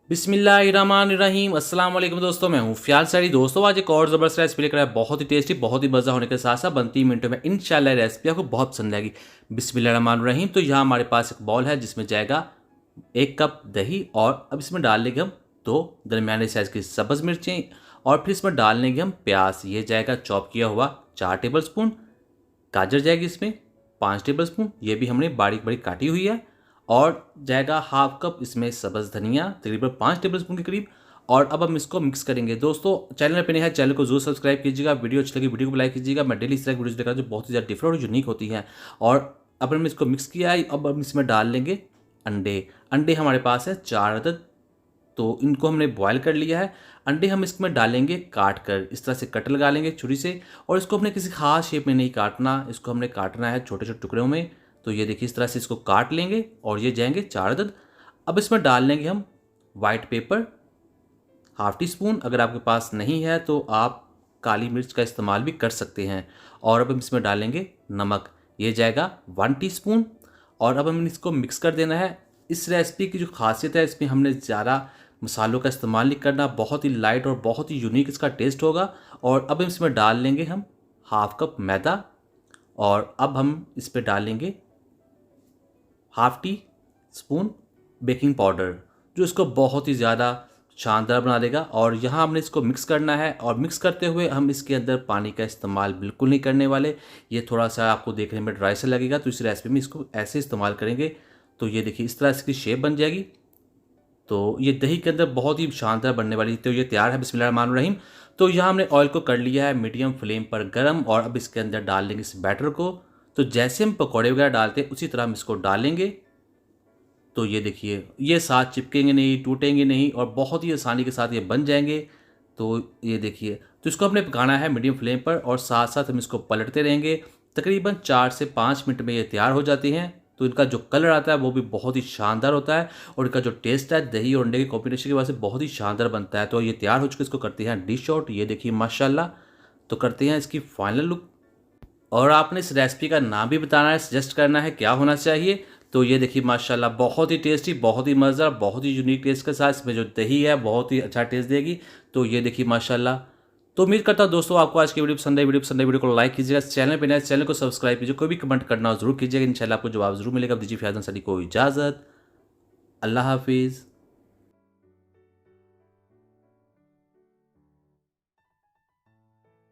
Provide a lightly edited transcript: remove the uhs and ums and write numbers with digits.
बिस्मिल्लाहिर्रहमानिर्रहीम। अस्सलाम वालेकुम दोस्तों, मैं हूँ फ़ियाज़ सारी। दोस्तों आज एक और ज़बरदस्त रेसिपी लेकर आया, बहुत ही टेस्टी, बहुत ही मज़ा होने के साथ साथ बनती मिनटों में इंशाल्लाह रेसिपी आपको बहुत पसंद आएगी। बिस्मिल्लाहिर्रहमानिर्रहीम। तो यहाँ हमारे पास एक बॉल है जिसमें जाएगा 1 कप दही, और अब इसमें डाल लेंगे हम 2 दरमियाने साइज़ की सब्ज़ मिर्चें, और फिर इसमें डाल लेंगे हम प्याज। ये जाएगा चॉप किया हुआ 4 टेबल स्पून। गाजर जाएगी इसमें 5 टेबल स्पून, ये भी हमने बारीक बारीक काटी हुई है। और जाएगा हाफ कप इसमें सब्ज़ धनिया, तकरीबन 5 टेबल स्पून के करीब। और अब हम इसको मिक्स करेंगे। दोस्तों चैनल पे नए हैं, चैनल को जरूर सब्सक्राइब कीजिएगा। वीडियो अच्छी लगी वीडियो को लाइक कीजिएगा। मैं डेली इस तरह की वीडियोस लेकर आता हूं जो बहुत ही ज़्यादा डिफरेंट और यूनिक होती हैं। और अब हमने इसको मिक्स किया है, अब हम इसमें डाल लेंगे अंडे। अंडे हमारे पास है 4 अदद, तो इनको हमने बॉयल कर लिया है। अंडे हम इसमें डालेंगे काट कर, इस तरह से कट लगा लेंगे छुरी से। और इसको हमने किसी खास शेप में नहीं काटना, इसको हमने काटना है छोटे छोटे टुकड़ों में। तो ये देखिए इस तरह से इसको काट लेंगे, और ये जाएंगे 4 अदद। अब इसमें डाल लेंगे हम वाइट पेपर ½ टी स्पून। अगर आपके पास नहीं है तो आप काली मिर्च का इस्तेमाल भी कर सकते हैं। और अब हम इसमें डालेंगे नमक, ये जाएगा 1 टीस्पून। और अब हमें इसको मिक्स कर देना है। इस रेसिपी की जो खासियत है, इसमें हमने ज़्यादा मसालों का इस्तेमाल नहीं करना, बहुत ही लाइट और बहुत ही यूनिक इसका टेस्ट होगा। और अब इसमें डाल लेंगे हम ½ कप मैदा, और अब हम इस पर डालेंगे ½ टी स्पून बेकिंग पाउडर, जो इसको बहुत ही ज़्यादा शानदार बना देगा। और यहाँ हमने इसको मिक्स करना है, और मिक्स करते हुए हम इसके अंदर पानी का इस्तेमाल बिल्कुल नहीं करने वाले। ये थोड़ा सा आपको देखने में ड्राई सा लगेगा, तो इस रेसिपी में इसको ऐसे इस्तेमाल करेंगे। तो ये देखिए इस तरह इसकी शेप बन जाएगी। तो ये दही के अंदर बहुत ही शानदार बनने वाली। तो ये तैयार है। बिस्मिल्लाहिर्रहमानिर्रहीम। तो यहाँ हमने ऑयल को कर लिया है मीडियम फ्लेम पर गर्म, और अब इसके अंदर डाल लेंगे इस बैटर को। तो जैसे हम पकौड़े वगैरह डालते हैं उसी तरह हम इसको डालेंगे। तो ये देखिए ये साथ चिपकेंगे नहीं, टूटेंगे नहीं, और बहुत ही आसानी के साथ ये बन जाएंगे। तो ये देखिए, तो इसको हमने पकाना है मीडियम फ्लेम पर, और साथ साथ हम इसको पलटते रहेंगे। तकरीबन 4 से 5 मिनट में ये तैयार हो जाती हैं। तो इनका जो कलर आता है वो भी बहुत ही शानदार होता है, और इनका जो टेस्ट है दही और अंडे के कॉम्बिनेशन की वजह से बहुत ही शानदार बनता है। तो ये तैयार हो चुके, इसको करते हैं डिश आउट। ये देखिए माशाल्लाह। तो करते हैं इसकी फाइनल लुक। और आपने इस रेसिपी का नाम भी बताना है, सजेस्ट करना है क्या होना चाहिए। तो ये देखिए माशाल्लाह, बहुत ही टेस्टी, बहुत ही मज़ेदार, बहुत ही यूनिक टेस्ट के साथ इसमें जो दही है बहुत ही अच्छा टेस्ट देगी। तो ये देखिए माशाल्लाह। तो उम्मीद करता हूँ दोस्तों आपको आज की वीडियो पसंद आई। वीडियो पसंद आई वीडियो को लाइक कीजिएगा, चैनल पे नए चैनल को सब्सक्राइब कीजिए, कोई भी कमेंट करना हो जरूर कीजिएगा। इंशाल्लाह आपको जवाब जरूर मिलेगा। दीजिए फ़ियाज़ अंसारी को इजाज़त। अल्लाह हाफिज़।